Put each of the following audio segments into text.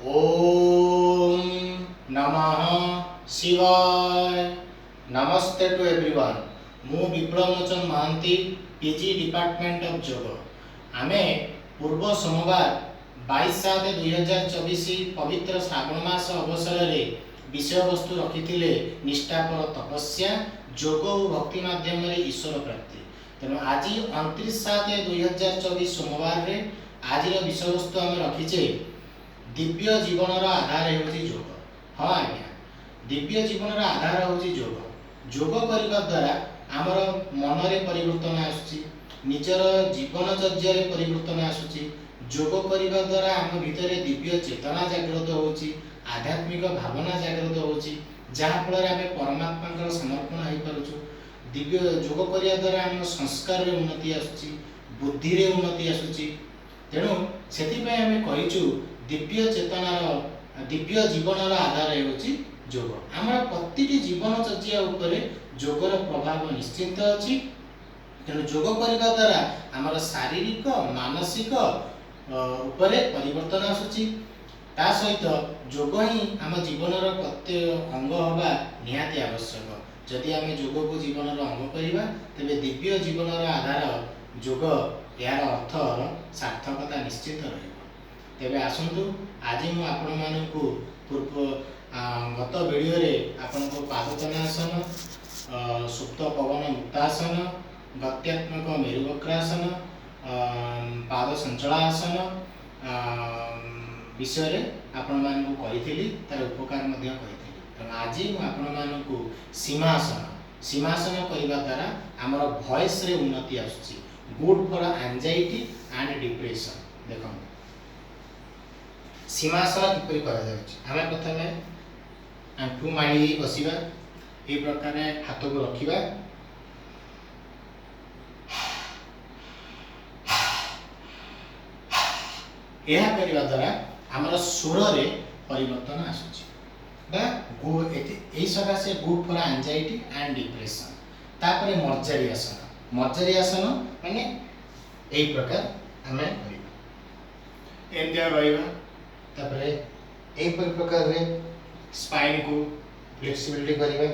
ओम नमः शिवाय। नमस्ते टू एवरीवन। मु विप्लव मोचन महांती, पीजी डिपार्टमेंट ऑफ योग। आमे पूर्व सोमवार 22/7/2024 पवित्र श्रावण मास अवसर में विषय वस्तु रखी निष्ठापर तपस्या योग और भक्ति माध्यम ईश्वर प्राप्ति। तेणु आज 29/7/2024 सोमवार रे आज विषय वस्तु आम रखीचे दिव्य जीवन आधार होची योग। हाँ आज्ञा, दिव्य जीवन आधार होची योग। योग करने द्वारा आमर मन में परिवर्तन आसुची, निजर जीवनचर्या परिवर्तन आसुची। योग करने द्वारा आम भितर दिव्य चेतना जागृत होची, आध्यात्मिक भावना जागृत होची, जहाँफल आम परमात्मा समर्पण हो पारुछु। दिव्य योग करने द्वारा आम संस्कार में उन्नति आसुची, बुद्धि रे उन्नति आसुची। तेणु से आम कहीचु दिव्य चेतनार दिव्य जीवन आधार होची योग। आम प्रति जीवनचर्या उपरे योगर प्रभाव निश्चित अच्छी। तेणु योग करने द्वारा आमर शारीरिक मानसिक उपरे परिवर्तन आसुची। ता सहित योग ही आम जीवन प्रत्येक अंग हवा निहाती आवश्यक। जदि आम योग को जीवन अंग करवा तेरे दिव्य जीवन आधार योग, यार अर्थ सार्थकता निश्चित रही। तेबे आसंतु आज मु आपण मानकु पूर्व गत वीडियो रे आपण को पादोत्तनासन, सुप्त पवन मुक्तासन, गत्यात्मक मेरुवक्रासन, पाद संचलासन विषय रे आपण मानकु कहिथिली, तार उपकार मध्ये कहिथिली। त आज मु आपण मानकु सीमासन करिबा द्वारा हमर वॉइस रे उन्नति आसुची। Good for anxiety and depression. देखो सीमासन किपरि करा जाउछि। आमे प्रथमे आंठू माड़ी बसिबा, ए प्रकार हाथ को रखिबा। यह करिबा द्वारा हमर स्वर रे परिवर्तन आसुछि। बा गुड एई सका से good for anxiety and depression. तापरे मर्जारी आसन। मर्जारी आसन माने एई प्रकार आमे करिबा। एंडिया रहिबा। तापरे एई प्रकार रे स्पाइन को फ्लेक्सिबिलिटी करिबा।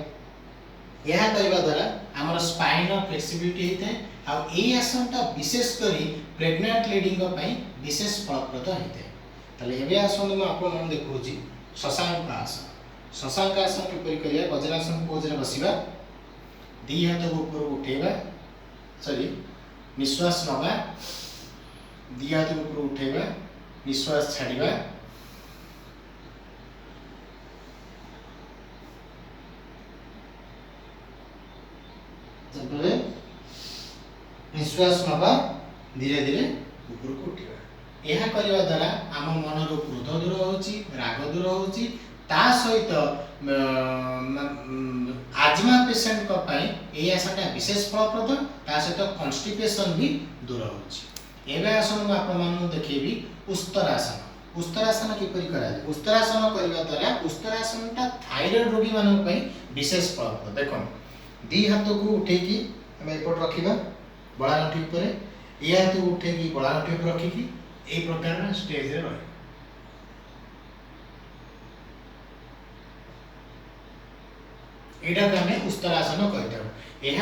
यह करिबा द्वारा हमर स्पाइन फ्लेक्सिबिलिटी होते। आ एई आसनटा विशेष करी प्रेग्नेंट लेडी को पई विशेष फलप्रद होते। तले एबे आसन म आपन मन देखौची शशांक आसन। शशांक आसन किपरि करिया? वज्रासन पोज रे बसिबा, दी हाथ को ऊपर उठेबा, सॉरी निश्वास नबा, दी हाथ को ऊपर उठेबा, निश्वास छाड़ीबा, निश्वास नबा, धीरे धीरे ऊपर को उठिबा। यह करने द्वारा आम मन क्रोध दूर होची, राग दूर होची। ता सहित आजमा पेशेंट को पई ए आसनटा विशेष फलप्रद। ता सहित कॉन्स्टिपेशन भी दूर होची। एबे आसन म आपन मानु देखेबी उस्तरासन। उस्तरासन किपरि करा जाय? उस्तरासन करबा द्वारा उस्तरासनटा थायराइड रोगी मानन पई विशेष फलप्रद। देखो दी हाथ को उठेकी हम एपट रखिबा बळांठी ऊपर, ए हाथ को उठेकी बळांठी ऊपर रखिकी ए प्रकार स्टेज रे रही। एटा हमें उस्तरासन कहते। यह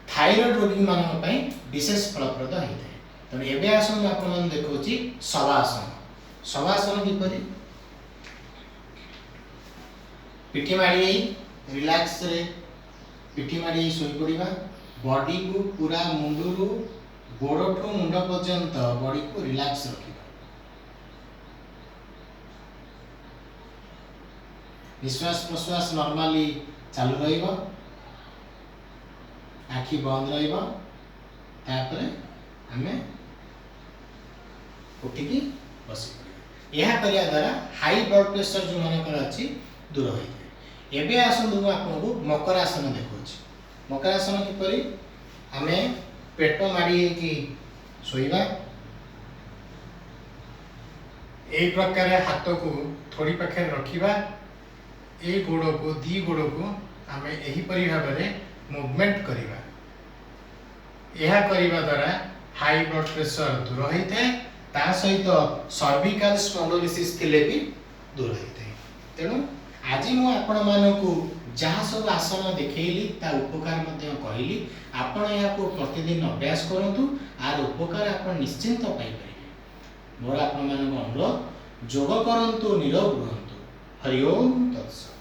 थायराइड रोगी मानन पई विशेष फलप्रद होइते। तने एबे आसन आपण मन देखौची शवासन। शवासन किपरि? पिठी माडी रिलैक्स रे पिठी माडी सोई पड़िबा। बॉडी को पूरा मुंडरू गोड़ठू मुंड पर्यंत बॉडी को रिलैक्स रखिबा। निश्वास प्रश्वास नॉर्मली चालू रहिबो, आखि बंद रहिबो। तापरे हमें उठिकी बसी पड़िबा। यह करिया द्वारा हाई ब्लड प्रेशर जो मनकर अछि दूर होइते। एबे आसन आपको मकरासन देखौछि। मकरासन किपरि? हमें पेट माड़ी की सोइबा, ए प्रकार हाथ को थोड़ी पाखे रखिबा, ए गोड़ को दी गोड़ को हमें एही परि भाबरे मूवमेंट करिबा। यह करिबा द्वारा हाई ब्लड प्रेशर दूर होइते। ता सहित सर्विकल स्पॉन्डिलोसिस थिले भी दूर होता है। तेणु आज मु आपण मानकु जहाँ सब आसन देखली ता उपकार मध्य कहली आपण या प्रतिदिन अभ्यास करंतु आर उपकार आपण निश्चिंत पाई परिबे। मोर आपण मानक अनुरोध योग करंतु निरोग रुहंतु। हरि ओम तत्सत।